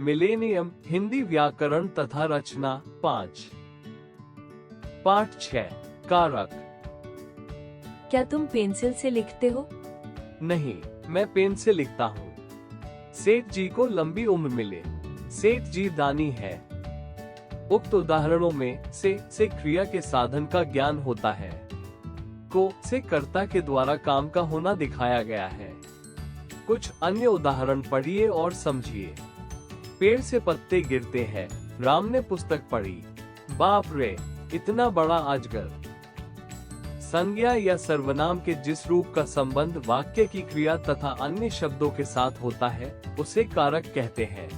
Millennium Hindi व्याकरण तथा रचना 5। पाठ 6 कारक। क्या तुम पेंसिल से लिखते हो? नहीं, मैं पेन से लिखता हूँ। सेठ जी को लंबी उम्र मिले। सेठ जी दानी है। उक्त उदाहरणों में से क्रिया के साधन का ज्ञान होता है। को से कर्ता के द्वारा काम का होना दिखाया गया है। कुछ अन्य उदाहरण पढ़िए और समझिए। पेड़ से पत्ते गिरते हैं। राम ने पुस्तक पढ़ी। बाप रे, इतना बड़ा अजगर। संज्ञा या सर्वनाम के जिस रूप का संबंध वाक्य की क्रिया तथा अन्य शब्दों के साथ होता है उसे कारक कहते हैं।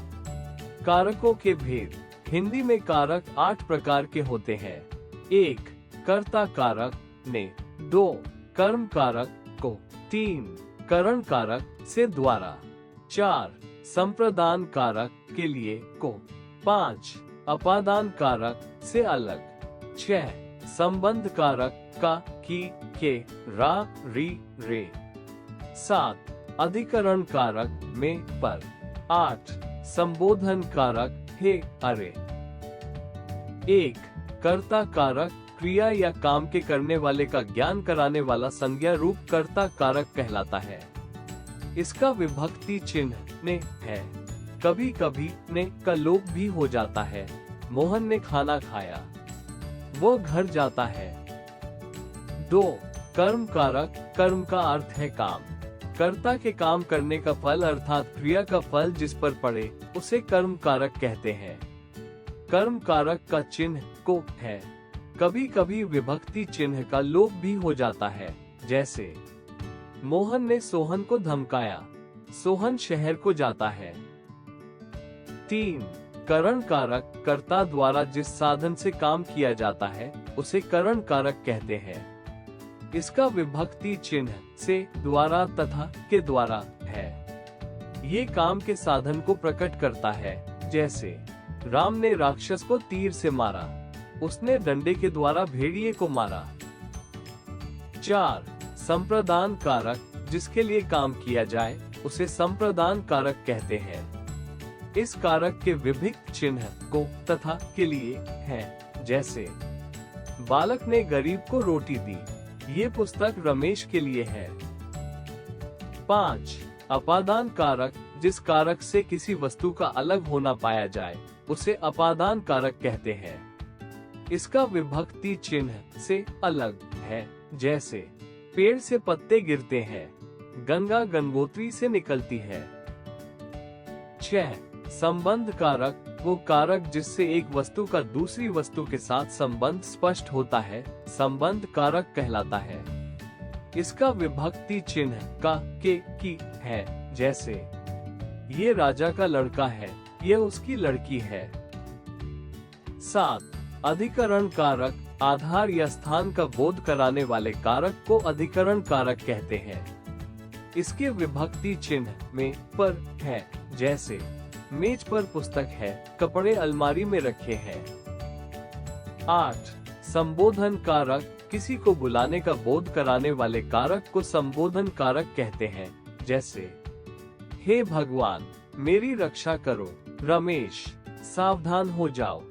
कारकों के भेद। हिंदी में कारक 8 प्रकार के होते हैं। 1 कर्ता कारक ने, 2 कर्म कारक को, 3 करण कारक से द्वारा, 4 संप्रदान कारक के लिए को, 5 अपादान कारक से अलग, 6 संबंध कारक का, की, के, रा, री, रे, 7 अधिकरण कारक में, पर, 8 संबोधन कारक हे, अरे। 1 कर्ता कारक क्रिया या काम के करने वाले का ज्ञान कराने वाला संज्ञा रूप कर्ता कारक कहलाता है। इसका विभक्ति चिन्ह ने है। कभी कभी ने का लोप भी हो जाता है। मोहन ने खाना खाया। वो घर जाता है। 2 कर्म कारक। कर्म का अर्थ है काम। कर्ता के काम करने का फल अर्थात क्रिया का फल जिस पर पड़े उसे कर्म कारक कहते हैं। कर्म कारक का चिन्ह को है। कभी कभी विभक्ति चिन्ह का लोप भी हो जाता है। जैसे मोहन ने सोहन को धमकाया। सोहन शहर को जाता है। 3 करण कारक। कर्ता द्वारा जिस साधन से काम किया जाता है उसे करण कारक कहते हैं। इसका विभक्ति चिन्ह से, द्वारा तथा के द्वारा है। ये काम के साधन को प्रकट करता है। जैसे राम ने राक्षस को तीर से मारा। उसने डंडे के द्वारा भेड़िए को मारा। 4 संप्रदान कारक। जिसके लिए काम किया जाए उसे संप्रदान कारक कहते हैं। इस कारक के विभिक्त चिन्ह को तथा के लिए हैं। जैसे बालक ने गरीब को रोटी दी। ये पुस्तक रमेश के लिए है। 5 अपादान कारक। जिस कारक से किसी वस्तु का अलग होना पाया जाए उसे अपादान कारक कहते हैं। इसका विभक्ति चिन्ह से अलग है। जैसे पेड़ से पत्ते गिरते हैं। गंगा गंगोत्री से निकलती है। 6 संबंध कारक। वो कारक जिससे एक वस्तु का दूसरी वस्तु के साथ संबंध स्पष्ट होता है संबंध कारक कहलाता है। इसका विभक्ति चिन्ह का, के, की है। जैसे ये राजा का लड़का है, यह उसकी लड़की है। 7 अधिकरण कारक। आधार या स्थान का बोध कराने वाले कारक को अधिकरण कारक कहते हैं। इसके विभक्ति चिन्ह में, पर है। जैसे मेज पर पुस्तक है, कपड़े अलमारी में रखे हैं। 8 संबोधन कारक। किसी को बुलाने का बोध कराने वाले कारक को संबोधन कारक कहते हैं। जैसे हे भगवान, मेरी रक्षा करो। रमेश, सावधान हो जाओ।